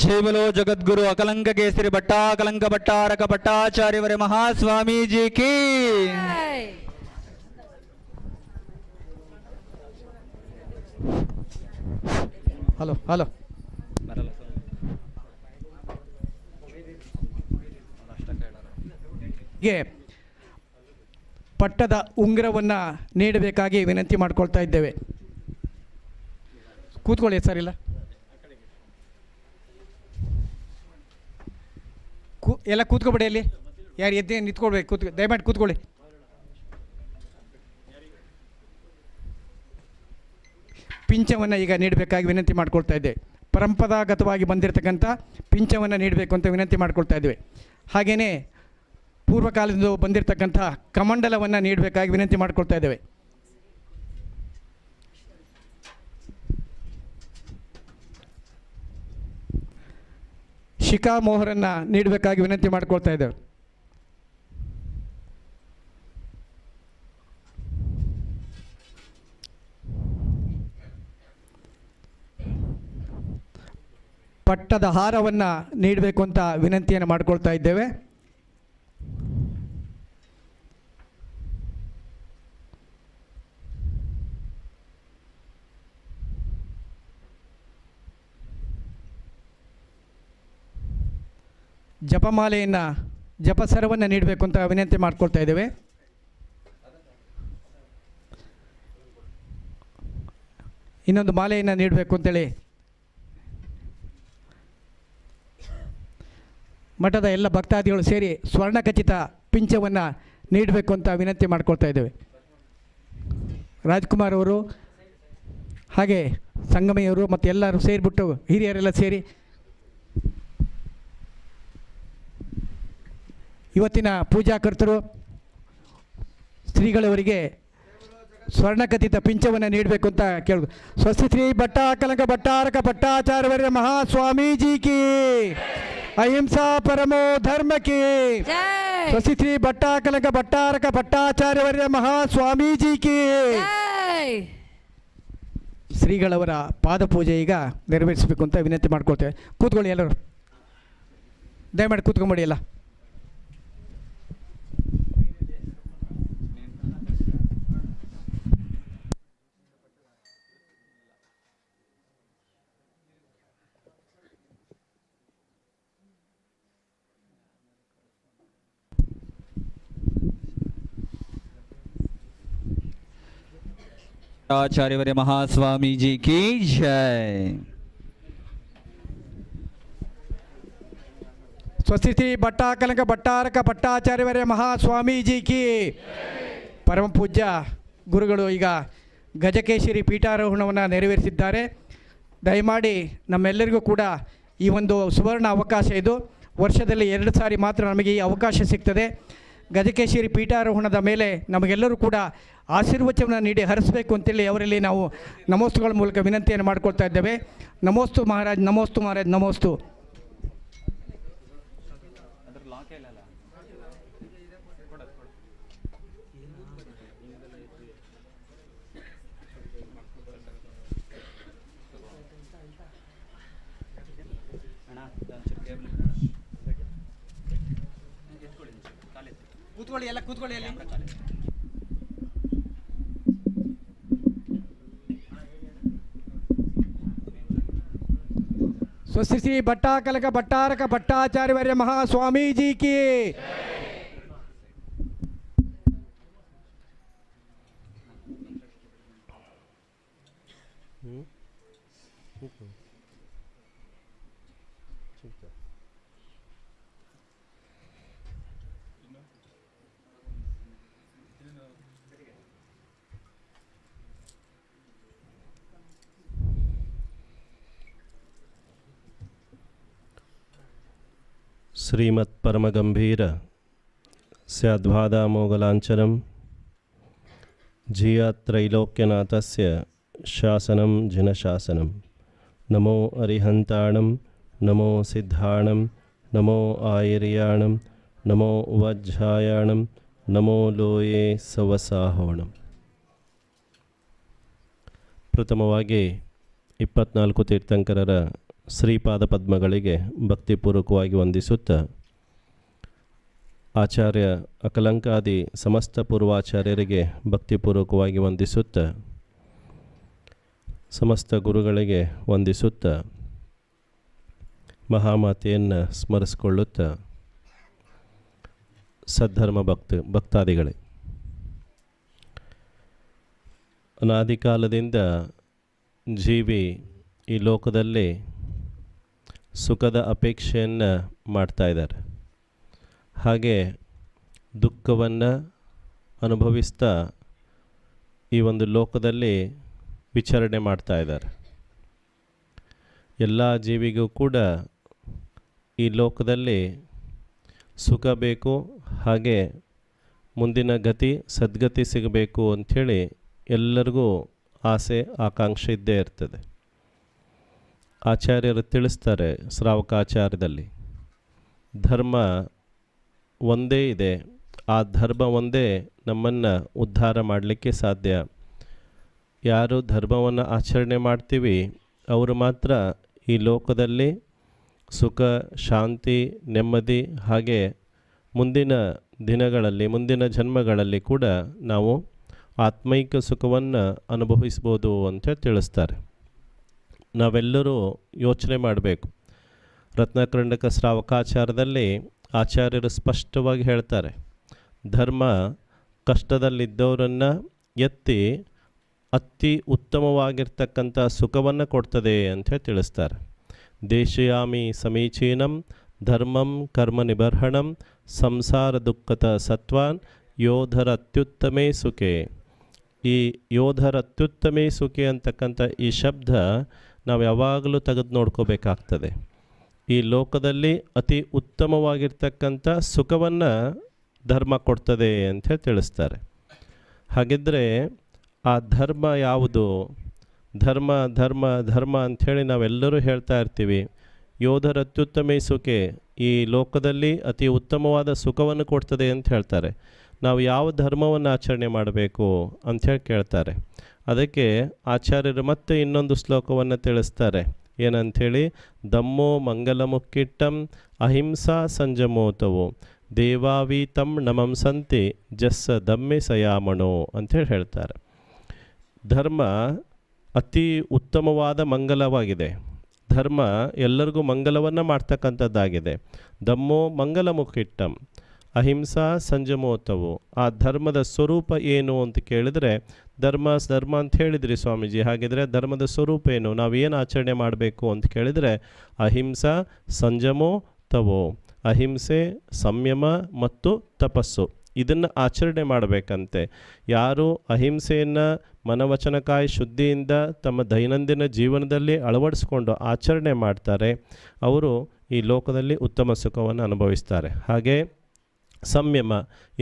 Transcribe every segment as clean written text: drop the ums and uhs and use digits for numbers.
जय बोलो जगद्गुरु अकलंक केसरी भट्टा कलंक भट्टारक भट्टाचार्य महास्वामी जी की। ಹಲೋ ಹಲೋ ಗೆ ಪಟ್ಟದ ಉಂಗುರವನ್ನು ನೀಡಬೇಕಾಗಿ ವಿನಂತಿ ಮಾಡಿಕೊಳ್ತಾ ಇದ್ದೇವೆ. ಕೂತ್ಕೊಳ್ಳಿ ಸರ್. ಇಲ್ಲ ಎಲ್ಲ ಕೂತ್ಕೊಬೇಡಿ. ಅಲ್ಲಿ ಯಾರು ಎದ್ದೇ ನಿಂತ್ಕೊಳ್ಬೇಕು. ದಯಮಾಡಿ ಕೂತ್ಕೊಳ್ಳಿ. ಪಿಂಚವನ್ನು ಈಗ ನೀಡಬೇಕಾಗಿ ವಿನಂತಿ ಮಾಡ್ಕೊಳ್ತಾ ಇದ್ದೆ. ಪರಂಪರಾಗತವಾಗಿ ಬಂದಿರತಕ್ಕಂಥ ಪಿಂಚವನ್ನು ನೀಡಬೇಕು ಅಂತ ವಿನಂತಿ ಮಾಡ್ಕೊಳ್ತಾ ಇದ್ದೇವೆ. ಹಾಗೆಯೇ ಪೂರ್ವಕಾಲದಿಂದ ಬಂದಿರತಕ್ಕಂಥ ಕಮಂಡಲವನ್ನು ನೀಡಬೇಕಾಗಿ ವಿನಂತಿ ಮಾಡ್ಕೊಳ್ತಾ ಇದ್ದೇವೆ. ಶಿಖಾ ಮೋಹರನ್ನು ನೀಡಬೇಕಾಗಿ ವಿನಂತಿ ಮಾಡ್ಕೊಳ್ತಾ ಇದ್ದೇವೆ. ಪಟ್ಟದ ಹಾರವನ್ನು ನೀಡಬೇಕು ಅಂತ ವಿನಂತಿಯನ್ನು ಮಾಡಿಕೊಳ್ತಾ ಇದ್ದೇವೆ. ಜಪಮಾಲೆಯನ್ನು ಜಪಸರವನ್ನು ನೀಡಬೇಕು ಅಂತ ವಿನಂತಿ ಮಾಡಿಕೊಳ್ತಾ ಇದ್ದೇವೆ. ಇನ್ನೊಂದು ಮಾಲೆಯನ್ನು ನೀಡಬೇಕು ಅಂತೇಳಿ ಮಠದ ಎಲ್ಲ ಭಕ್ತಾದಿಗಳು ಸೇರಿ ಸ್ವರ್ಣಖಚಿತ ಪಿಂಚವನ್ನು ನೀಡಬೇಕು ಅಂತ ವಿನಂತಿ ಮಾಡಿಕೊಳ್ತಾ ಇದ್ದೇವೆ. ರಾಜ್ಕುಮಾರ್ ಅವರು ಹಾಗೆ ಸಂಗಮಯ್ಯವರು ಮತ್ತು ಎಲ್ಲರೂ ಸೇರಿಬಿಟ್ಟು ಹಿರಿಯರೆಲ್ಲ ಸೇರಿ ಇವತ್ತಿನ ಪೂಜಾಕರ್ತರು ಶ್ರೀಗಳವರಿಗೆ ಸ್ವರ್ಣಖಚಿತ ಪಿಂಚವನ್ನು ನೀಡಬೇಕು ಅಂತ ಕೇಳೋದು. ಸ್ವಸ್ತಿ ಶ್ರೀ ಭಟ್ಟ ಕಲಂಕ ಭಟ್ಟಾರಕ ಭಟ್ಟಾಚಾರ್ಯ ಮಹಾಸ್ವಾಮೀಜಿ ಕಿ, ಅಹಿಂಸಾ ಪರಮೋ ಧರ್ಮ ಕಿ. ಸ್ವಸ್ತಿ ಶ್ರೀ ಭಟ್ಟ ಕಲಂಕ ಭಟ್ಟಾರಕ ಭಟ್ಟಾಚಾರ್ಯ ಮಹಾಸ್ವಾಮೀಜಿ ಕಿ. ಶ್ರೀಗಳವರ ಪಾದಪೂಜೆ ಈಗ ನೆರವೇರಿಸಬೇಕು ಅಂತ ವಿನಂತಿ ಮಾಡ್ಕೊಳ್ತೇವೆ. ಕೂತ್ಕೊಳ್ಳಿ ಎಲ್ಲರೂ. ದಯಮಾಡಿ ಕೂತ್ಕೊಂಬಿಡಿ ಎಲ್ಲ. आचार्य महास्वामी जी की जय. ಸ್ವಸ್ತಿ ಶ್ರೀ ಭಟ್ಟ ಕಲಂಕ ಭಟ್ಟಾರಕ ಭಟ್ಟಾಚಾರ್ಯ ಮಹಾಸ್ವಾಮೀಜಿ ಕಿ. ಪರಮ ಪೂಜ್ಯ ಗುರುಗಳು ಈಗ ಗಜಕೇಶರಿ ಪೀಠಾರೋಹಣವನ್ನು ನೆರವೇರಿಸಿದ್ದಾರೆ. ದಯಮಾಡಿ ನಮ್ಮೆಲ್ಲರಿಗೂ ಕೂಡ ಈ ಒಂದು ಸುವರ್ಣ ಅವಕಾಶ ಇದು. ವರ್ಷದಲ್ಲಿ 2 ಸಾರಿ ಮಾತ್ರ ನಮಗೆ ಈ ಅವಕಾಶ ಸಿಗ್ತದೆ. ಗಜಕೇಶರಿ ಪೀಠಾರೋಹಣದ ಮೇಲೆ ನಮಗೆಲ್ಲರೂ ಕೂಡ ಆಶೀರ್ವಚನವನ್ನು ನೀಡಿ ಹರಿಸಬೇಕು ಅಂತೇಳಿ ಅವರಲ್ಲಿ ನಾವು ನಮೋಸ್ತುಗಳ ಮೂಲಕ ವಿನಂತಿಯನ್ನು ಮಾಡಿಕೊಳ್ತಾ ಇದ್ದೇವೆ. ನಮೋಸ್ತು ಮಹಾರಾಜ್, ನಮೋಸ್ತು ಮಹಾರಾಜ್, ನಮೋಸ್ತು. ಕೂತ್ಕೊಳ್ಳಿ ಎಲ್ಲ, ಕೂತ್ಕೊಳ್ಳಿ ಅಲ್ಲಿ. ಸ್ವಸ್ತಿ ಶ್ರೀ ಭಟ್ಟ ಕಲಕ ಭಟ್ಟಾರಕ ಭಟ್ಟಾಚಾರ್ಯ ಮಹಾಸ್ವಾಮೀಜಿ ಕಿ. श्रीमत्परमगंभीर स्याद्वादामोगलांचनं जियात्रैलोक्यनाथस्य शासनं जिनशासनं. नमो अरिहन्ताणं, नमो सिद्धाणं, नमो आयर्याणं, नमो वज्झायाणं, नमो लोये सवसाहोणं. ಪ್ರಥಮವಾಗಿ 24 ತೀರ್ಥಂಕರರ ಶ್ರೀಪಾದ ಪದ್ಮಗಳಿಗೆ ಭಕ್ತಿಪೂರ್ವಕವಾಗಿ ವಂದಿಸುತ್ತಾ, ಆಚಾರ್ಯ ಅಕಲಂಕಾದಿ ಸಮಸ್ತ ಪೂರ್ವಾಚಾರ್ಯರಿಗೆ ಭಕ್ತಿಪೂರ್ವಕವಾಗಿ ವಂದಿಸುತ್ತಾ, ಸಮಸ್ತ ಗುರುಗಳಿಗೆ ವಂದಿಸುತ್ತಾ, ಮಹಾಮಾತೆಯನ್ನು ಸ್ಮರಿಸಿಕೊಳ್ಳುತ್ತಾ, ಸದ್ಧರ್ಮ ಭಕ್ತಾದಿಗಳೇ, ಅನಾದಿ ಕಾಲದಿಂದ ಜೀವಿ ಈ ಲೋಕದಲ್ಲಿ ಸುಖದ ಅಪೇಕ್ಷೆಯನ್ನು ಮಾಡ್ತಾ ಇದ್ದಾರೆ. ಹಾಗೆ ದುಃಖವನ್ನು ಅನುಭವಿಸ್ತಾ ಈ ಒಂದು ಲೋಕದಲ್ಲಿ ವಿಚರಣೆ ಮಾಡ್ತಾ ಇದ್ದಾರೆ. ಎಲ್ಲ ಜೀವಿಗೂ ಕೂಡ ಈ ಲೋಕದಲ್ಲಿ ಸುಖ ಬೇಕು, ಹಾಗೆ ಮುಂದಿನ ಗತಿ ಸದ್ಗತಿ ಸಿಗಬೇಕು ಅಂಥೇಳಿ ಎಲ್ಲರಿಗೂ ಆಸೆ ಆಕಾಂಕ್ಷೆ ಇದ್ದೇ ಇರ್ತದೆ. ಆಚಾರ್ಯರು ತಿಳಿಸ್ತಾರೆ ಶ್ರಾವಕಾಚಾರ್ಯದಲ್ಲಿ, ಧರ್ಮ ಒಂದೇ ಇದೆ, ಆ ಧರ್ಮ ಒಂದೇ ನಮ್ಮನ್ನು ಉದ್ಧಾರ ಮಾಡಲಿಕ್ಕೆ ಸಾಧ್ಯ. ಯಾರು ಧರ್ಮವನ್ನು ಆಚರಣೆ ಮಾಡ್ತೀವಿ ಅವರು ಮಾತ್ರ ಈ ಲೋಕದಲ್ಲಿ ಸುಖ, ಶಾಂತಿ, ನೆಮ್ಮದಿ, ಹಾಗೆ ಮುಂದಿನ ದಿನಗಳಲ್ಲಿ, ಮುಂದಿನ ಜನ್ಮಗಳಲ್ಲಿ ಕೂಡ ನಾವು ಆತ್ಮೈಕ ಸುಖವನ್ನು ಅನುಭವಿಸ್ಬೋದು ಅಂತ ತಿಳಿಸ್ತಾರೆ. ನಾವೆಲ್ಲರೂ ಯೋಚನೆ ಮಾಡಬೇಕು. ರತ್ನಕರ್ಣಕ ಶ್ರಾವಕಾಚಾರದಲ್ಲಿ ಆಚಾರ್ಯರು ಸ್ಪಷ್ಟವಾಗಿ ಹೇಳ್ತಾರೆ, ಧರ್ಮ ಕಷ್ಟದಲ್ಲಿದ್ದವರನ್ನು ಎತ್ತಿ ಅತಿ ಉತ್ತಮವಾಗಿರ್ತಕ್ಕಂಥ ಸುಖವನ್ನು ಕೊಡ್ತದೆ ಅಂತ ತಿಳಿಸ್ತಾರೆ. ದೇಶಯಾಮಿ ಸಮೀಚೀನಂ ಧರ್ಮಂ ಕರ್ಮ ನಿಬರ್ಹಣಂ ಸಂಸಾರ ದುಃಖದ ಸತ್ವಾನ್ ಯೋಧರ ಅತ್ಯುತ್ತಮೇ ಸುಖೆ. ಈ ಯೋಧರ ಅತ್ಯುತ್ತಮೇ ಸುಖೆ ಅಂತಕ್ಕಂಥ ಈ ಶಬ್ದ ನಾವು ಯಾವಾಗಲೂ ತೆಗೆದು ನೋಡ್ಕೋಬೇಕಾಗ್ತದೆ. ಈ ಲೋಕದಲ್ಲಿ ಅತಿ ಉತ್ತಮವಾಗಿರ್ತಕ್ಕಂಥ ಸುಖವನ್ನು ಧರ್ಮ ಕೊಡ್ತದೆ ಅಂತ ತಿಳಿಸ್ತಾರೆ. ಹಾಗಿದ್ದರೆ ಆ ಧರ್ಮ ಯಾವುದು? ಧರ್ಮ ಧರ್ಮ ಧರ್ಮ ಅಂಥೇಳಿ ನಾವೆಲ್ಲರೂ ಹೇಳ್ತಾ ಇರ್ತೀವಿ. ಯೋಧರ ಅತ್ಯುತ್ತಮೇ ಸುಖೆ, ಈ ಲೋಕದಲ್ಲಿ ಅತಿ ಉತ್ತಮವಾದ ಸುಖವನ್ನು ಕೊಡ್ತದೆ ಅಂತ ಹೇಳ್ತಾರೆ. ನಾವು ಯಾವ ಧರ್ಮವನ್ನು ಆಚರಣೆ ಮಾಡಬೇಕು ಅಂಥೇಳಿ ಕೇಳ್ತಾರೆ. ಅದಕ್ಕೆ ಆಚಾರ್ಯರು ಮತ್ತೆ ಇನ್ನೊಂದು ಶ್ಲೋಕವನ್ನು ತಿಳಿಸ್ತಾರೆ. ಏನಂಥೇಳಿ, ದಮ್ಮೋ ಮಂಗಲ ಮುಕ್ಕಿಟ್ಟಂ ಅಹಿಂಸಾ ಸಂಜಮೋತವು ದೇವಾವೀತಂ ನಮಂಸಂತಿ ಜಸ್ಸ ದಮ್ಮೆ ಸಯಾಮಣೋ ಅಂಥೇಳಿ ಹೇಳ್ತಾರೆ. ಧರ್ಮ ಅತಿ ಉತ್ತಮವಾದ ಮಂಗಲವಾಗಿದೆ. ಧರ್ಮ ಎಲ್ಲರಿಗೂ ಮಂಗಲವನ್ನು ಮಾಡ್ತಕ್ಕಂಥದ್ದಾಗಿದೆ. ದಮ್ಮೋ ಮಂಗಲ ಮುಕ್ಕಿಟ್ಟಂ ಅಹಿಂಸಾ ಸಂಜಮೋತವು. ಆ ಧರ್ಮದ ಸ್ವರೂಪ ಏನು ಅಂತ ಕೇಳಿದರೆ, ಧರ್ಮ ಅಂತ ಹೇಳಿದ್ರಿ ಸ್ವಾಮೀಜಿ, ಹಾಗಿದ್ರೆ ಧರ್ಮದ ಸ್ವರೂಪ ಏನು, ನಾವೇನು ಆಚರಣೆ ಮಾಡಬೇಕು ಅಂತ ಕೇಳಿದರೆ, ಅಹಿಂಸಾ ಸಂಜಮೋ ತವೋ, ಅಹಿಂಸೆ, ಸಂಯಮ ಮತ್ತು ತಪಸ್ಸು, ಇದನ್ನು ಆಚರಣೆ ಮಾಡಬೇಕಂತೆ. ಯಾರು ಅಹಿಂಸೆಯನ್ನು ಮನವಚನಕಾಯಿ ಶುದ್ಧಿಯಿಂದ ತಮ್ಮ ದೈನಂದಿನ ಜೀವನದಲ್ಲಿ ಅಳವಡಿಸ್ಕೊಂಡು ಆಚರಣೆ ಮಾಡ್ತಾರೆ, ಅವರು ಈ ಲೋಕದಲ್ಲಿ ಉತ್ತಮ ಸುಖವನ್ನು ಅನುಭವಿಸ್ತಾರೆ. ಹಾಗೆ ಸಂಯಮ,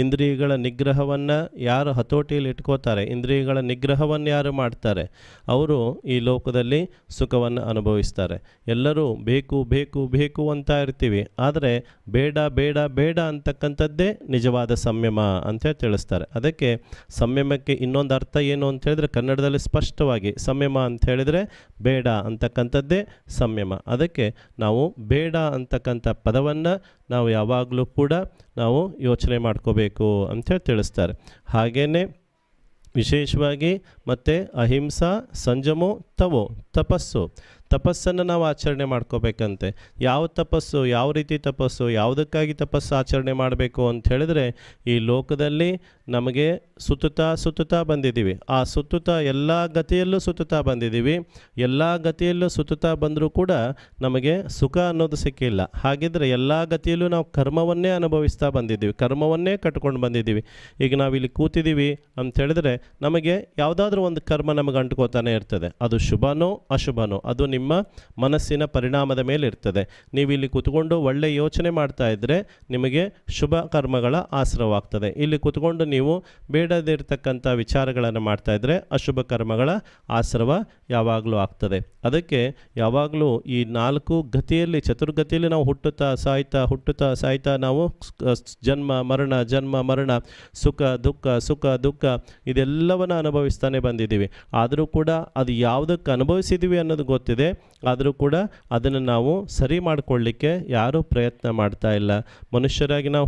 ಇಂದ್ರಿಯಗಳ ನಿಗ್ರಹವನ್ನು ಯಾರು ಹತೋಟಿಯಲ್ಲಿ ಇಟ್ಕೋತಾರೆ, ಇಂದ್ರಿಯಗಳ ನಿಗ್ರಹವನ್ನು ಯಾರು ಮಾಡ್ತಾರೆ, ಅವರು ಈ ಲೋಕದಲ್ಲಿ ಸುಖವನ್ನು ಅನುಭವಿಸ್ತಾರೆ. ಎಲ್ಲರೂ ಬೇಕು ಬೇಕು ಬೇಕು ಅಂತ ಇರ್ತೀವಿ, ಆದರೆ ಬೇಡ ಬೇಡ ಬೇಡ ಅಂತಕ್ಕಂಥದ್ದೇ ನಿಜವಾದ ಸಂಯಮ ಅಂತ ತಿಳಿಸ್ತಾರೆ. ಅದಕ್ಕೆ ಸಂಯಮಕ್ಕೆ ಇನ್ನೊಂದು ಅರ್ಥ ಏನು ಅಂತ ಹೇಳಿದ್ರೆ, ಕನ್ನಡದಲ್ಲಿ ಸ್ಪಷ್ಟವಾಗಿ ಸಂಯಮ ಅಂತ ಹೇಳಿದರೆ ಬೇಡ ಅಂತಕ್ಕಂಥದ್ದೇ ಸಂಯಮ. ಅದಕ್ಕೆ ನಾವು ಬೇಡ ಅಂತಕ್ಕಂಥ ಪದವನ್ನು ನಾವು ಯಾವಾಗಲೂ ಕೂಡ ನಾವು ಯೋಚನೆ ಮಾಡ್ಕೋಬೇಕು ಅಂತ ತಿಳಿಸ್ತಾರೆ. ಹಾಗೆಯೇ ವಿಶೇಷವಾಗಿ ಮತ್ತು ಅಹಿಂಸಾ ಸಂಜಮೋ ತವೋ, ತಪಸ್ಸನ್ನು ನಾವು ಆಚರಣೆ ಮಾಡ್ಕೋಬೇಕಂತೆ. ಯಾವ ತಪಸ್ಸು, ಯಾವ ರೀತಿ ತಪಸ್ಸು, ಯಾವುದಕ್ಕಾಗಿ ತಪಸ್ಸು ಆಚರಣೆ ಮಾಡಬೇಕು ಅಂತ ಹೇಳಿದ್ರೆ, ಈ ಲೋಕದಲ್ಲಿ ನಮಗೆ ಸುತ್ತುತ್ತಾ ಬಂದಿದ್ದೀವಿ. ಆ ಎಲ್ಲ ಗತಿಯಲ್ಲೂ ಸುತ್ತುತ್ತಾ ಬಂದಿದ್ದೀವಿ. ಎಲ್ಲ ಗತಿಯಲ್ಲೂ ಸುತ್ತುತ್ತಾ ಬಂದರೂ ಕೂಡ ನಮಗೆ ಸುಖ ಅನ್ನೋದು ಸಿಕ್ಕಿಲ್ಲ. ಹಾಗಿದ್ರೆ ಎಲ್ಲ ಗತಿಯಲ್ಲೂ ನಾವು ಕರ್ಮವನ್ನೇ ಅನುಭವಿಸ್ತಾ ಬಂದಿದ್ದೀವಿ, ಕರ್ಮವನ್ನೇ ಕಟ್ಕೊಂಡು ಬಂದಿದ್ದೀವಿ. ಈಗ ನಾವಿಲ್ಲಿ ಕೂತಿದ್ದೀವಿ ಅಂತ ಹೇಳಿದ್ರೆ, ನಮಗೆ ಯಾವುದಾದ್ರೂ ಒಂದು ಕರ್ಮ ನಮಗೆ ಅಂಟ್ಕೋತಾನೆ ಇರ್ತದೆ. ಅದು ಶುಭನೋ ಅಶುಭನೋ, ಅದು ನಿಮ್ಮ ಮನಸ್ಸಿನ ಪರಿಣಾಮದ ಮೇಲೆ ಇರ್ತದೆ. ನೀವು ಇಲ್ಲಿ ಕೂತ್ಕೊಂಡು ಒಳ್ಳೆ ಯೋಚನೆ ಮಾಡ್ತಾ ಇದ್ದರೆ ನಿಮಗೆ ಶುಭ ಕರ್ಮಗಳ ಆಶ್ರಯವಾಗ್ತದೆ. ಇಲ್ಲಿ ಕೂತ್ಕೊಂಡು ನೀವು ಬೇಡದಿರ್ತಕ್ಕಂಥ ವಿಚಾರಗಳನ್ನು ಮಾಡ್ತಾ ಇದ್ದರೆ ಅಶುಭ ಕರ್ಮಗಳ ಆಶ್ರವ ಯಾವಾಗಲೂ ಆಗ್ತದೆ. ಅದಕ್ಕೆ ಯಾವಾಗಲೂ ಈ 4 ಗತಿಯಲ್ಲಿ, ಚತುರ್ಗತಿಯಲ್ಲಿ ನಾವು ಹುಟ್ಟುತ್ತಾ ಸಾಯ್ತಾ ನಾವು ಜನ್ಮ ಮರಣ, ಸುಖ ದುಃಖ ಇದೆಲ್ಲವನ್ನು ಅನುಭವಿಸ್ತಾನೆ ಬಂದಿದ್ದೀವಿ. ಆದರೂ ಕೂಡ ಅದು ಯಾವುದಕ್ಕೆ ಅನುಭವಿಸಿದ್ದೀವಿ ಅನ್ನೋದು ಗೊತ್ತಿದೆ, ಇದೆ. ಆದರೂ ಕೂಡ ಅದನ್ನು ನಾವು ಸರಿ ಮಾಡಿಕೊಳ್ಳಿಕ್ಕೆ ಯಾರೂ ಪ್ರಯತ್ನ ಮಾಡ್ತಾ ಇಲ್ಲ. ಮನುಷ್ಯರಾಗಿ ನಾವು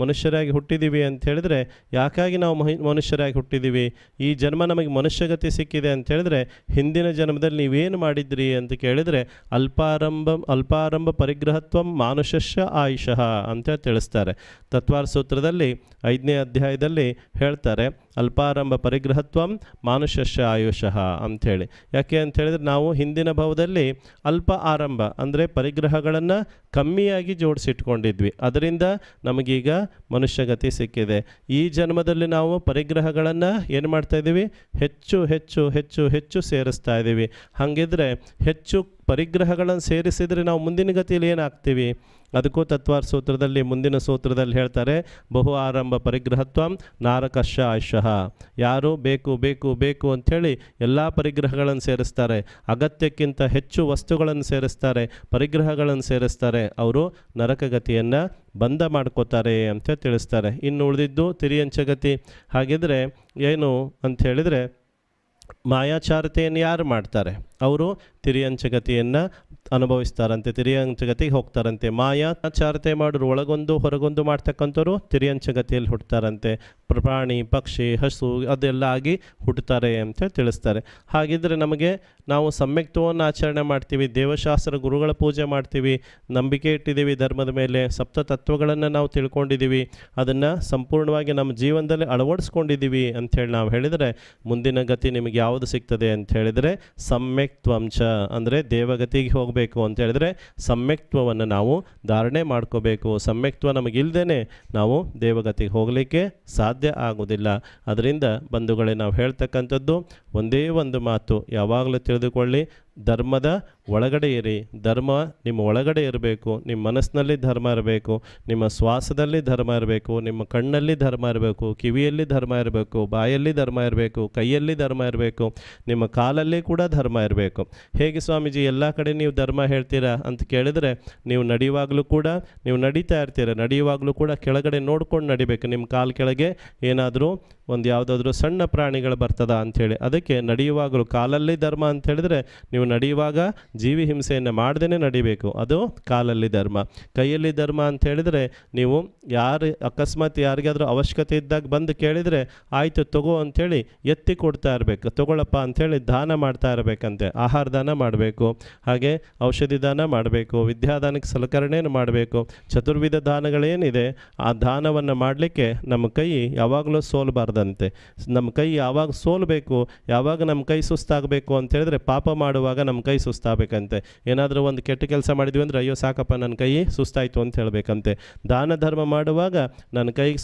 ಮನುಷ್ಯರಾಗಿ ಹುಟ್ಟಿದ್ದೀವಿ ಅಂತ ಹೇಳಿದ್ರೆ ಯಾಕಾಗಿ ನಾವು ಮನುಷ್ಯರಾಗಿ ಹುಟ್ಟಿದ್ದೀವಿ? ಈ ಜನ್ಮ ನಮಗೆ ಮನುಷ್ಯಗತಿ ಸಿಕ್ಕಿದೆ ಅಂತ ಹೇಳಿದ್ರೆ ಹಿಂದಿನ ಜನ್ಮದಲ್ಲಿ ನೀವೇನು ಮಾಡಿದ್ರಿ ಅಂತ ಕೇಳಿದರೆ ಅಲ್ಪಾರಂಭ ಪರಿಗ್ರಹತ್ವಂ ಮಾನುಷಸ್ಯ ಆಯುಷಃ ಅಂತ ತಿಳಿಸ್ತಾರೆ. ತತ್ವಾರ್ ಸೂತ್ರದಲ್ಲಿ 5ನೇ ಅಧ್ಯಾಯದಲ್ಲಿ ಹೇಳ್ತಾರೆ ಅಲ್ಪಾರಂಭ ಪರಿಗ್ರಹತ್ವಂ ಮಾನುಷಸ್ಯ ಆಯುಷಃ ಅಂಥೇಳಿ. ಯಾಕೆ ಅಂತ ಹೇಳಿದ್ರೆ ನಾವು ಹಿಂದಿನ ಭಾವದಲ್ಲಿ ಅಲ್ಪ ಆರಂಭ ಅಂದರೆ ಪರಿಗ್ರಹಗಳನ್ನು ಕಮ್ಮಿಯಾಗಿ ಜೋಡಿಸಿಟ್ಕೊಂಡಿದ್ವಿ, ಅದರಿಂದ ನಮಗೀಗ ಮನುಷ್ಯಗತಿ ಸಿಕ್ಕಿದೆ. ಈ ಜನ್ಮದಲ್ಲಿ ನಾವು ಪರಿಗ್ರಹಗಳನ್ನು ಏನು ಮಾಡ್ತಾ ಇದ್ದೀವಿ? ಹೆಚ್ಚು ಹೆಚ್ಚು ಹೆಚ್ಚು ಹೆಚ್ಚು ಸೇರಿಸ್ತಾ ಇದ್ದೀವಿ. ಹಾಗಿದ್ರೆ ಹೆಚ್ಚು ಪರಿಗ್ರಹಗಳನ್ನು ಸೇರಿಸಿದರೆ ನಾವು ಮುಂದಿನ ಗತಿಯಲ್ಲಿ ಏನಾಗ್ತೀವಿ? ಅದಕ್ಕೂ ತತ್ವಾರ್ ಸೂತ್ರದಲ್ಲಿ ಮುಂದಿನ ಸೂತ್ರದಲ್ಲಿ ಹೇಳ್ತಾರೆ ಬಹು ಆರಂಭ ಪರಿಗ್ರಹತ್ವಂ ನಾರಕಶ್ಯ ಆಯುಷಃ. ಯಾರು ಬೇಕು ಬೇಕು ಬೇಕು ಅಂಥೇಳಿ ಎಲ್ಲ ಪರಿಗ್ರಹಗಳನ್ನು ಸೇರಿಸ್ತಾರೆ, ಅಗತ್ಯಕ್ಕಿಂತ ಹೆಚ್ಚು ವಸ್ತುಗಳನ್ನು ಸೇರಿಸ್ತಾರೆ, ಪರಿಗ್ರಹಗಳನ್ನು ಸೇರಿಸ್ತಾರೆ, ಅವರು ನರಕಗತಿಯನ್ನು ಬಂಧ ಮಾಡ್ಕೋತಾರೆ ಅಂತ ತಿಳಿಸ್ತಾರೆ. ಇನ್ನು ಉಳಿದಿದ್ದು ತಿರಿಯಂಚಗತಿ. ಹಾಗಿದ್ರೆ ಏನು ಅಂತ ಹೇಳಿದರೆ ಮಾಯಾಚಾರತೆಯನ್ನು ಯಾರು ಮಾಡ್ತಾರೆ? ಅವರು ತಿರಿಯಂಚಗತಿಯನ್ನು ಅನುಭವಿಸ್ತಾರಂತೆ, ತಿರಿಯಂಚಗತಿಗೆ ಹೋಗ್ತಾರಂತೆ. ಮಾಯಾಚಾರತೆ ಮಾಡೋರು ಒಳಗೊಂದು ಹೊರಗೊಂದು ಮಾಡ್ತಕ್ಕಂಥವ್ರು ತಿರಿಯಂಚಗತಿಯಲ್ಲಿ ಹುಟ್ಟುತ್ತಾರಂತೆ. ಪ್ರಾಣಿ ಪಕ್ಷಿ ಹಸು ಅದೆಲ್ಲ ಆಗಿ ಹುಟ್ಟುತ್ತಾರೆ ಅಂತ ತಿಳಿಸ್ತಾರೆ. ಹಾಗಿದ್ರೆ ನಮಗೆ ನಾವು ಸಮ್ಯಕ್ತವನ್ನು ಆಚರಣೆ ಮಾಡ್ತೀವಿ, ದೇವಶಾಸ್ತ್ರ ಗುರುಗಳ ಪೂಜೆ ಮಾಡ್ತೀವಿ, ನಂಬಿಕೆ ಇಟ್ಟಿದ್ದೀವಿ ಧರ್ಮದ ಮೇಲೆ, ಸಪ್ತತತ್ವಗಳನ್ನು ನಾವು ತಿಳ್ಕೊಂಡಿದ್ದೀವಿ, ಅದನ್ನು ಸಂಪೂರ್ಣವಾಗಿ ನಮ್ಮ ಜೀವನದಲ್ಲಿ ಅಳವಡಿಸ್ಕೊಂಡಿದ್ದೀವಿ ಅಂಥೇಳಿ ನಾವು ಹೇಳಿದರೆ ಮುಂದಿನ ಗತಿ ನಿಮಗೆ ಯಾವುದು ಸಿಗ್ತದೆ ಅಂತ ಹೇಳಿದರೆ ಸಮ್ಯಕ್ತ್ವಂಚ, ಅಂದರೆ ದೇವಗತಿಗೆ ಹೋಗಬೇಕು ಅಂತ ಹೇಳಿದ್ರೆ ಸಮ್ಯಕ್ತ್ವವನ್ನು ನಾವು ಧಾರಣೆ ಮಾಡ್ಕೋಬೇಕು. ಸಮ್ಯಕ್ತ್ವ ನಮಗಿಲ್ದೇ ನಾವು ದೇವಗತಿಗೆ ಹೋಗಲಿಕ್ಕೆ ಸಾಧ್ಯ ಆಗೋದಿಲ್ಲ. ಅದರಿಂದ ಬಂಧುಗಳೇ ನಾವು ಹೇಳ್ತಕ್ಕಂಥದ್ದು ಒಂದೇ ಒಂದು ಮಾತು, ಯಾವಾಗಲೂ ತಿಳಿದುಕೊಳ್ಳಿ, ಧರ್ಮದ ಒಳಗಡೆ ಇರಿ. ಧರ್ಮ ನಿಮ್ಮ ಒಳಗಡೆ ಇರಬೇಕು, ನಿಮ್ಮ ಮನಸ್ಸಿನಲ್ಲಿ ಧರ್ಮ ಇರಬೇಕು, ನಿಮ್ಮ ಶ್ವಾಸದಲ್ಲಿ ಧರ್ಮ ಇರಬೇಕು, ನಿಮ್ಮ ಕಣ್ಣಲ್ಲಿ ಧರ್ಮ ಇರಬೇಕು, ಕಿವಿಯಲ್ಲಿ ಧರ್ಮ ಇರಬೇಕು, ಬಾಯಲ್ಲಿ ಧರ್ಮ ಇರಬೇಕು, ಕೈಯಲ್ಲಿ ಧರ್ಮ ಇರಬೇಕು, ನಿಮ್ಮ ಕಾಲಲ್ಲಿ ಕೂಡ ಧರ್ಮ ಇರಬೇಕು. ಹೇಗೆ ಸ್ವಾಮೀಜಿ ಎಲ್ಲ ಕಡೆ ನೀವು ಧರ್ಮ ಹೇಳ್ತೀರಾ ಅಂತ ಕೇಳಿದರೆ, ನೀವು ನಡೆಯುವಾಗಲೂ ಕೂಡ ನೀವು ನಡೀತಾ ಇರ್ತೀರ, ನಡೆಯುವಾಗಲೂ ಕೂಡ ಕೆಳಗಡೆ ನೋಡ್ಕೊಂಡು ನಡಿಬೇಕು. ನಿಮ್ಮ ಕಾಲು ಕೆಳಗೆ ಏನಾದರೂ ಒಂದು ಯಾವುದಾದ್ರೂ ಸಣ್ಣ ಪ್ರಾಣಿಗಳು ಬರ್ತದ ಅಂಥೇಳಿ, ಅದಕ್ಕೆ ನಡೆಯುವಾಗಲೂ ಕಾಲಲ್ಲಿ ಧರ್ಮ ಅಂತ ಹೇಳಿದ್ರೆ ನೀವು ನಡೆಯುವಾಗ ಜೀವಿ ಹಿಂಸೆಯನ್ನು ಮಾಡ್ದೇ ನಡಿಬೇಕು, ಅದು ಕಾಲಲ್ಲಿ ಧರ್ಮ. ಕೈಯಲ್ಲಿ ಧರ್ಮ ಅಂತ ಹೇಳಿದರೆ ನೀವು ಅಕಸ್ಮಾತ್ ಯಾರಿಗಾದ್ರೂ ಅವಶ್ಯಕತೆ ಇದ್ದಾಗ ಬಂದು ಕೇಳಿದರೆ ಆಯಿತು ತಗೋ ಅಂಥೇಳಿ ಎತ್ತಿ ಕೊಡ್ತಾ ಇರಬೇಕು, ತಗೊಳಪ್ಪ ಅಂಥೇಳಿ ದಾನ ಮಾಡ್ತಾ ಇರಬೇಕಂತೆ. ಆಹಾರ ದಾನ ಮಾಡಬೇಕು, ಹಾಗೆ ಔಷಧಿ ದಾನ ಮಾಡಬೇಕು, ವಿದ್ಯಾದಾನಕ್ಕೆ ಸಲಕರಣೆಯನ್ನು ಮಾಡಬೇಕು. ಚತುರ್ವಿಧ ದಾನಗಳೇನಿದೆ ಆ ದಾನವನ್ನು ಮಾಡಲಿಕ್ಕೆ ನಮ್ಮ ಕೈ ಯಾವಾಗಲೂ ಸೋಲಬಾರ್ದಂತೆ. ನಮ್ಮ ಕೈ ಯಾವಾಗ ಸೋಲಬೇಕು, ಯಾವಾಗ ನಮ್ಮ ಕೈ ಸುಸ್ತಾಗಬೇಕು ಅಂತ ಹೇಳಿದ್ರೆ ಪಾಪ ಮಾಡುವಾಗ ನಮ್ಮ ಕೈ ಸುಸ್ತಾಗಬೇಕಂತೆ. ಏನಾದರೂ ಒಂದು ಕೆಟ್ಟ ಕೆಲಸ ಮಾಡಿದ್ವಿ ಅಂದರೆ ಅಯ್ಯೋ ಸಾಕಪ್ಪ ನನ್ನ ಕೈ ಸುಸ್ತಾಯಿತು ಅಂತ ಹೇಳಬೇಕಂತೆ. ದಾನ ಧರ್ಮ ಮಾಡುವಾಗ ನನ್ನ ಕೈಗೆ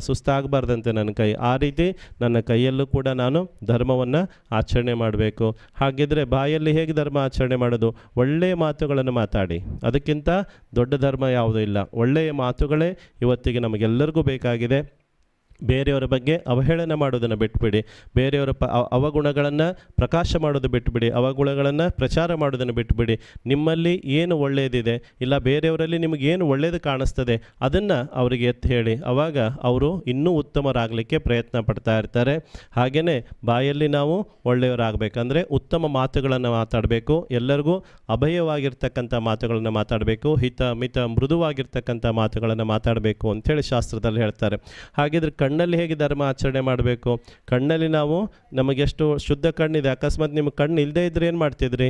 ಸುಸ್ತಾಗಬಾರ್ದಂತೆ ನನ್ನ ಕೈ. ಆ ರೀತಿ ನನ್ನ ಕೈಯಲ್ಲೂ ಕೂಡ ನಾನು ಧರ್ಮವನ್ನು ಆಚರಣೆ ಮಾಡಬೇಕು. ಹಾಗಿದ್ರೆ ಬಾಯಲ್ಲಿ ಹೇಗೆ ಧರ್ಮ ಆಚರಣೆ ಮಾಡೋದು? ಒಳ್ಳೆಯ ಮಾತುಗಳನ್ನು ಮಾತಾಡಿ, ಅದಕ್ಕಿಂತ ದೊಡ್ಡ ಧರ್ಮ ಯಾವುದೂ ಇಲ್ಲ. ಒಳ್ಳೆಯ ಮಾತುಗಳೇ ಇವತ್ತಿಗೆ ನಮಗೆಲ್ಲರಿಗೂ ಬೇಕಾಗಿದೆ. ಬೇರೆಯವರ ಬಗ್ಗೆ ಅವಹೇಳನ ಮಾಡೋದನ್ನು ಬಿಟ್ಟುಬಿಡಿ, ಬೇರೆಯವರ ಅವಗುಣಗಳನ್ನು ಪ್ರಕಾಶ ಮಾಡೋದು ಬಿಟ್ಟುಬಿಡಿ, ಅವಗುಣಗಳನ್ನು ಪ್ರಚಾರ ಮಾಡೋದನ್ನು ಬಿಟ್ಟುಬಿಡಿ. ನಿಮ್ಮಲ್ಲಿ ಏನು ಒಳ್ಳೆಯದಿದೆ ಇಲ್ಲ ಬೇರೆಯವರಲ್ಲಿ ನಿಮಗೇನು ಒಳ್ಳೆಯದು ಕಾಣಿಸ್ತದೆ ಅದನ್ನು ಅವರಿಗೆ ಎತ್ತಿ ಹೇಳಿ, ಆವಾಗ ಅವರು ಇನ್ನೂ ಉತ್ತಮರಾಗಲಿಕ್ಕೆ ಪ್ರಯತ್ನ ಪಡ್ತಾ ಇರ್ತಾರೆ. ಹಾಗೆಯೇ ಬಾಯಲ್ಲಿ ನಾವು ಒಳ್ಳೆಯವರಾಗಬೇಕಂದ್ರೆ ಉತ್ತಮ ಮಾತುಗಳನ್ನು ಮಾತಾಡಬೇಕು, ಎಲ್ಲರಿಗೂ ಅಭಯವಾಗಿರ್ತಕ್ಕಂಥ ಮಾತುಗಳನ್ನು ಮಾತಾಡಬೇಕು, ಹಿತ ಮಿತ ಮೃದುವಾಗಿರ್ತಕ್ಕಂಥ ಮಾತುಗಳನ್ನು ಮಾತಾಡಬೇಕು ಅಂಥೇಳಿ ಶಾಸ್ತ್ರದಲ್ಲಿ ಹೇಳ್ತಾರೆ. ಹಾಗಿದ್ರೆ ಕಣ್ಣಲ್ಲಿ ಹೇಗೆ ಧರ್ಮ ಆಚರಣೆ ಮಾಡಬೇಕು? ಕಣ್ಣಲ್ಲಿ ನಾವು ನಮಗೆಷ್ಟು ಶುದ್ಧ ಕಣ್ಣಿದೆ, ಅಕಸ್ಮಾತ್ ನಿಮಗೆ ಕಣ್ಣು ಇಲ್ಲದೇ ಇದ್ದರೆ ಏನು ಮಾಡ್ತಿದ್ರಿ?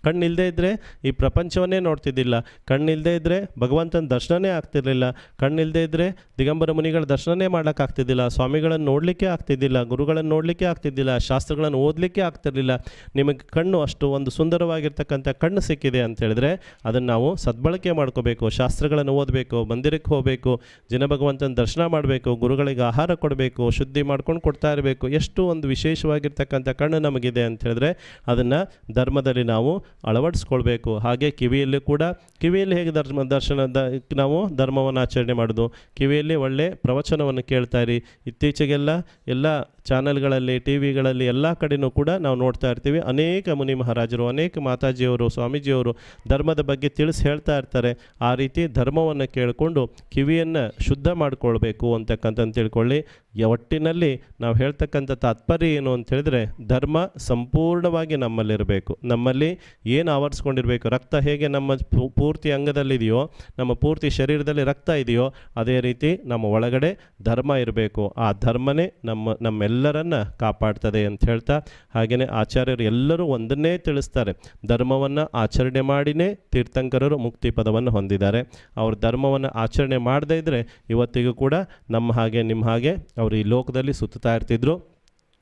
ಕಣ್ಣು ಇಲ್ಲದೇ ಇದ್ದರೆ ಈ ಪ್ರಪಂಚವನ್ನೇ ನೋಡ್ತಿದ್ದಿಲ್ಲ, ಕಣ್ಣಿಲ್ಲದೇ ಇದ್ದರೆ ಭಗವಂತನ ದರ್ಶನನೇ ಆಗ್ತಿರ್ಲಿಲ್ಲ, ಕಣ್ಣಿಲ್ಲದೇ ಇದ್ದರೆ ದಿಗಂಬರ ಮುನಿಗಳ ದರ್ಶನನೇ ಮಾಡೋಕ್ಕಾಗ್ತಿದ್ದಿಲ್ಲ, ಸ್ವಾಮಿಗಳನ್ನು ನೋಡಲಿಕ್ಕೆ ಆಗ್ತಿದ್ದಿಲ್ಲ, ಗುರುಗಳನ್ನು ನೋಡಲಿಕ್ಕೆ ಆಗ್ತಿದ್ದಿಲ್ಲ, ಶಾಸ್ತ್ರಗಳನ್ನು ಓದಲಿಕ್ಕೆ ಆಗ್ತಿರಲಿಲ್ಲ. ನಿಮಗೆ ಕಣ್ಣು ಅಷ್ಟು ಒಂದು ಸುಂದರವಾಗಿರ್ತಕ್ಕಂಥ ಕಣ್ಣು ಸಿಕ್ಕಿದೆ ಅಂತ ಹೇಳಿದ್ರೆ ಅದನ್ನು ನಾವು ಸದ್ಬಳಕೆ ಮಾಡ್ಕೋಬೇಕು. ಶಾಸ್ತ್ರಗಳನ್ನು ಓದಬೇಕು, ಮಂದಿರಕ್ಕೆ ಹೋಗಬೇಕು, ಜಿನ ಭಗವಂತನ ದರ್ಶನ ಮಾಡಬೇಕು, ಗುರುಗಳಿಗೆ ಆಹಾರ ಕೊಡಬೇಕು, ಶುದ್ಧಿ ಮಾಡ್ಕೊಂಡು ಕೊಡ್ತಾ ಇರಬೇಕು. ಎಷ್ಟು ಒಂದು ವಿಶೇಷವಾಗಿರ್ತಕ್ಕಂಥ ಕಣ್ಣು ನಮಗಿದೆ ಅಂತ ಹೇಳಿದ್ರೆ ಅದನ್ನು ಧರ್ಮದಲ್ಲಿ ನಾವು ಅಳವಡಿಸ್ಕೊಳ್ಬೇಕು. ಹಾಗೆ ಕಿವಿಯಲ್ಲಿ ಕೂಡ, ಕಿವಿಯಲ್ಲಿ ಹೇಗೆ ನಾವು ಧರ್ಮವನ್ನು ಆಚರಣೆ ಮಾಡೋದು? ಕಿವಿಯಲ್ಲಿ ಒಳ್ಳೆ ಪ್ರವಚನವನ್ನು ಕೇಳ್ತಾ ಇರಿ. ಇತ್ತೀಚೆಗೆಲ್ಲ ಎಲ್ಲ ಚಾನಲ್ಗಳಲ್ಲಿ, ಟಿ ವಿಗಳಲ್ಲಿ ಎಲ್ಲ ಕಡೆಯೂ ಕೂಡ ನಾವು ನೋಡ್ತಾ ಇರ್ತೀವಿ. ಅನೇಕ ಮುನಿ ಮಹಾರಾಜರು, ಅನೇಕ ಮಾತಾಜಿಯವರು, ಸ್ವಾಮೀಜಿಯವರು ಧರ್ಮದ ಬಗ್ಗೆ ತಿಳಿಸಿ ಹೇಳ್ತಾ ಇರ್ತಾರೆ. ಆ ರೀತಿ ಧರ್ಮವನ್ನು ಕೇಳಿಕೊಂಡು ಕಿವಿಯನ್ನು ಶುದ್ಧ ಮಾಡಿಕೊಳ್ಬೇಕು ಅಂತಕ್ಕಂಥ ತಿಳ್ಕೊಳ್ಳಿ. ಒಟ್ಟಿನಲ್ಲಿ ನಾವು ಹೇಳ್ತಕ್ಕಂಥ ತಾತ್ಪರ್ಯ ಏನು ಅಂತ ಹೇಳಿದ್ರೆ, ಧರ್ಮ ಸಂಪೂರ್ಣವಾಗಿ ನಮ್ಮಲ್ಲಿರಬೇಕು. ನಮ್ಮಲ್ಲಿ ಏನು ಆವರಿಸ್ಕೊಂಡಿರಬೇಕು, ರಕ್ತ ಹೇಗೆ ನಮ್ಮ ಪೂರ್ತಿ ಅಂಗದಲ್ಲಿದೆಯೋ, ನಮ್ಮ ಪೂರ್ತಿ ಶರೀರದಲ್ಲಿ ರಕ್ತ ಇದೆಯೋ, ಅದೇ ರೀತಿ ನಮ್ಮ ಒಳಗಡೆ ಧರ್ಮ ಇರಬೇಕು. ಆ ಧರ್ಮನೇ ನಮ್ಮೆಲ್ಲರನ್ನ ಕಾಪಾಡ್ತದೆ ಅಂತ ಹೇಳ್ತಾ, ಹಾಗೆಯೇ ಆಚಾರ್ಯರು ಎಲ್ಲರೂ ಒಂದನ್ನೇ ತಿಳಿಸ್ತಾರೆ, ಧರ್ಮವನ್ನು ಆಚರಣೆ ಮಾಡಿನೇ ತೀರ್ಥಂಕರರು ಮುಕ್ತಿ ಪದವನ್ನು ಹೊಂದಿದ್ದಾರೆ. ಅವ್ರ ಧರ್ಮವನ್ನು ಆಚರಣೆ ಮಾಡದೇ ಇದ್ದರೆ ಇವತ್ತಿಗೂ ಕೂಡ ನಮ್ಮ ಹಾಗೆ ನಿಮ್ಮ ಹಾಗೆ ಅವರು ಈ ಲೋಕದಲ್ಲಿ ಸುತ್ತಾ ಇರ್ತಿದ್ರು,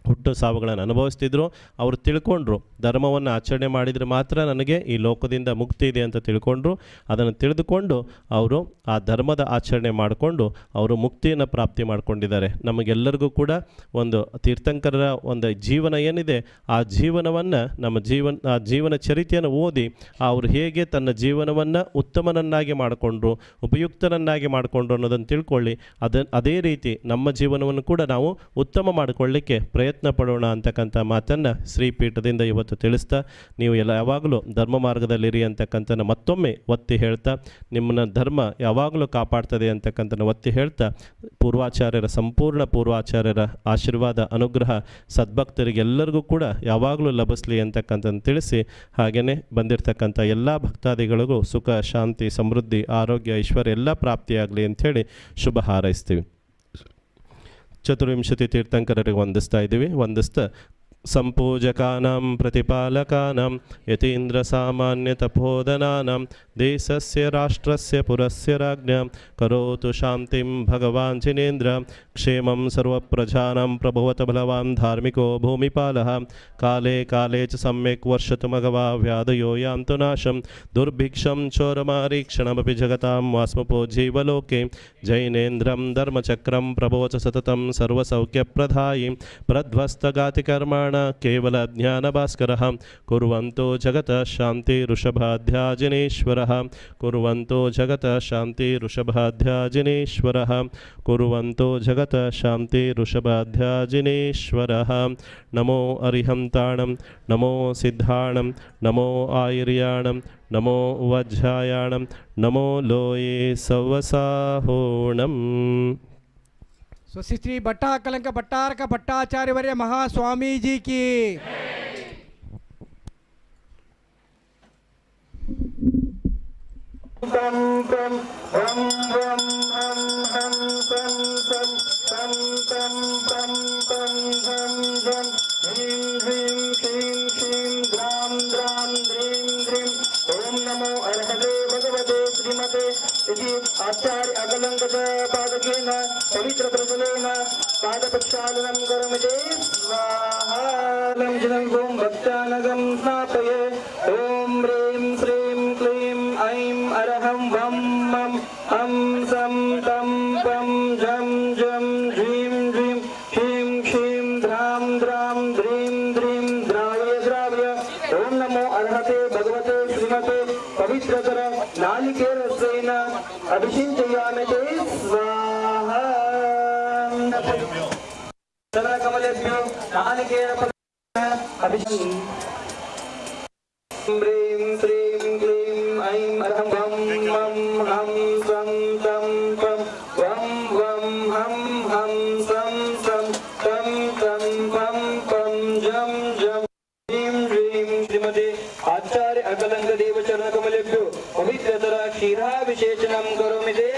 ಹುಟ್ಟು ಸಾವುಗಳನ್ನು ಅನುಭವಿಸ್ತಿದ್ರು. ಅವರು ತಿಳ್ಕೊಂಡ್ರು, ಧರ್ಮವನ್ನು ಆಚರಣೆ ಮಾಡಿದರೆ ಮಾತ್ರ ನನಗೆ ಈ ಲೋಕದಿಂದ ಮುಕ್ತಿ ಇದೆ ಅಂತ ತಿಳ್ಕೊಂಡ್ರು. ಅದನ್ನು ತಿಳಿದುಕೊಂಡು ಅವರು ಆ ಧರ್ಮದ ಆಚರಣೆ ಮಾಡಿಕೊಂಡು ಅವರು ಮುಕ್ತಿಯನ್ನು ಪ್ರಾಪ್ತಿ ಮಾಡಿಕೊಂಡಿದ್ದಾರೆ. ನಮಗೆಲ್ಲರಿಗೂ ಕೂಡ ಒಂದು ತೀರ್ಥಂಕರರ ಒಂದು ಜೀವನ ಏನಿದೆ, ಆ ಜೀವನವನ್ನು ಆ ಜೀವನ ಚರಿತ್ರೆಯನ್ನು ಓದಿ ಅವರು ಹೇಗೆ ತನ್ನ ಜೀವನವನ್ನು ಉತ್ತಮನನ್ನಾಗಿ ಮಾಡಿಕೊಂಡ್ರು, ಉಪಯುಕ್ತನನ್ನಾಗಿ ಮಾಡಿಕೊಂಡ್ರು ಅನ್ನೋದನ್ನು ತಿಳ್ಕೊಳ್ಳಿ. ಅದೇ ರೀತಿ ನಮ್ಮ ಜೀವನವನ್ನು ಕೂಡ ನಾವು ಉತ್ತಮ ಮಾಡಿಕೊಳ್ಳಿಕ್ಕೆ ಪ್ರಯತ್ನ ಪಡೋಣ ಅಂತಕ್ಕಂಥ ಮಾತನ್ನು ಶ್ರೀಪೀಠದಿಂದ ಇವತ್ತು ತಿಳಿಸ್ತಾ, ನೀವು ಯಾವಾಗಲೂ ಧರ್ಮ ಮಾರ್ಗದಲ್ಲಿರಿ ಅಂತಕ್ಕಂಥ ಮತ್ತೊಮ್ಮೆ ಒತ್ತಿ ಹೇಳ್ತಾ, ನಿಮ್ಮನ್ನ ಧರ್ಮ ಯಾವಾಗಲೂ ಕಾಪಾಡ್ತದೆ ಅಂತಕ್ಕಂಥ ಒತ್ತಿ ಹೇಳ್ತಾ, ಸಂಪೂರ್ಣ ಪೂರ್ವಾಚಾರ್ಯರ ಆಶೀರ್ವಾದ ಅನುಗ್ರಹ ಸದ್ಭಕ್ತರಿಗೆಲ್ಲರಿಗೂ ಕೂಡ ಯಾವಾಗಲೂ ಲಭಿಸಲಿ ಅಂತಕ್ಕಂಥದ್ದು ತಿಳಿಸಿ, ಹಾಗೆಯೇ ಬಂದಿರತಕ್ಕಂಥ ಎಲ್ಲ ಭಕ್ತಾದಿಗಳಿಗೂ ಸುಖ, ಶಾಂತಿ, ಸಮೃದ್ಧಿ, ಆರೋಗ್ಯ, ಐಶ್ವರ್ಯ ಎಲ್ಲ ಪ್ರಾಪ್ತಿಯಾಗಲಿ ಅಂಥೇಳಿ ಶುಭ ಹಾರೈಸ್ತೀವಿ. ಚತುರ್ವಿಂಶತಿ ತೀರ್ಥಂಕರರಿಗೆ ವಂದಿಸ್ತಾ ಇದ್ದೀವಿ. ವಂದಿಸ್ತಾ ಸಂಪೂಜಕಾನಾಂ ಪ್ರತಿಪಾಲಕಾನಾಂ ಯತೀಂದ್ರ ಸಾಮಾನ್ಯ ತಪೋಧನಾನಾಂ ದೇಶಸ್ಯ ರಾಷ್ಟ್ರಸ್ಯ ಪುರಸ್ಯ ರಾಜ್ಞಾಂ ಕರೋತು ಶಾಂತಿಂ ಭಗವಾನ್ ಜಿನೇಂದ್ರ ಕ್ಷೇಮಂ ಸರ್ವಪ್ರಜಾನಾಂ ಪ್ರಭುವತ ಬಲವಾನ್ ಧಾರ್ಮಿಕೋ ಭೂಮಿಪಾಲಃ ಕಾಲೇ ಕಾಲೇ ಚ ಸಮ್ಯಕ್ ವರ್ಷತು ಮಘವಾ ವ್ಯಾಧಯೋ ಯಾಂತು ನಾಶಂ ದುರ್ಭಿಕ್ಷಂ ಚೋರಮಾರೀಕ್ಷಣಮಪಿ ಜಗತಾಂ ವಾಸ್ಮಪೋ ಜೀವಲೋಕೆ ಜೈನೇಂದ್ರಂ ಧರ್ಮಚಕ್ರಂ ಪ್ರಭೋಚ ಸತತಂ ಸರ್ವಸೌಖ್ಯಪ್ರದಾಯಿ ಪ್ರಧ್ವಸ್ತಗಾತಿಕರ್ಮಾಣ ಕೇವಲ ಜ್ಞಾನ ಭಾಸ್ಕರಃ ಕುರ್ವಂತೋ ಜಗತ ಶಾಂತಿ ಋಷಭಾಧ್ಯಾಜಿನೇಶ್ವರಃ ಕುರ್ವಂತೋ ಜಗತ ಶಾಂತಿ ಋಷಭಾಧ್ಯಾಜಿನೇಶ್ವರಃ ಕುರ್ವಂತೋ ಜಗತ ಶಾಂತಿ ಋಷಭಾಧ್ಯಾಜಿನೇಶ್ವರಃ. ನಮೋ ಅರಿಹಂತಾಣಂ, ನಮೋ ಸಿದ್ಧಾಣಂ, ನಮೋ ಆಯುರ್ಯಾಣಂ, ನಮೋ ವಜ್ರಾಯಾಣಂ, ನಮೋ ಲೋಯೇ ಸವಸಾಹೋಣಂ. ಸ್ವಸ್ತಿ ಭಟ್ಟಾಕಲಂಕ ಭಟ್ಟಾರಕ ಭಟ್ಟಾಚಾರ್ಯವರ್ಯ ಮಹಾಸ್ವಾಮೀಜಿ ಕಿ. ಓಂ ನಮೋ ಅರ್ಹತೆ ಭಗವತೆ ಶ್ರೀಮತೆ इति आचार्य अगलंकत पादकेन पवित्र प्रजलेन पादप्रक्षालनं करोमि स्वाहा. जनं भक्तानगं स्नापये. ओम ह्रीं श्रीं क्लीं ऐं अरहं वं मं हं सं तं पं झं झं झीं झीं शीं क्षीं द्रां द्रां द्रीं द्रीं द्रावय द्रावय. ओम नमो अर्हते भगवते श्रीमते पवित्रतर नालिकेरसेन अभिषिञ्चयामि ते स्वाहा. कमलेभ्यो नालिकेर अभिषिञ्च. ह्रीं श्रीं क्लीं ऐं अरहं वं मं हं सं तं पं वं वं हं हं सं सं तं तं पं पं झं झं ह्रीं ह्रीं श्रीमते आचार्य अकलंक देव चरण कमलेभ्यो पवित्रतर क्षीराभिषेचनं करोमि ते.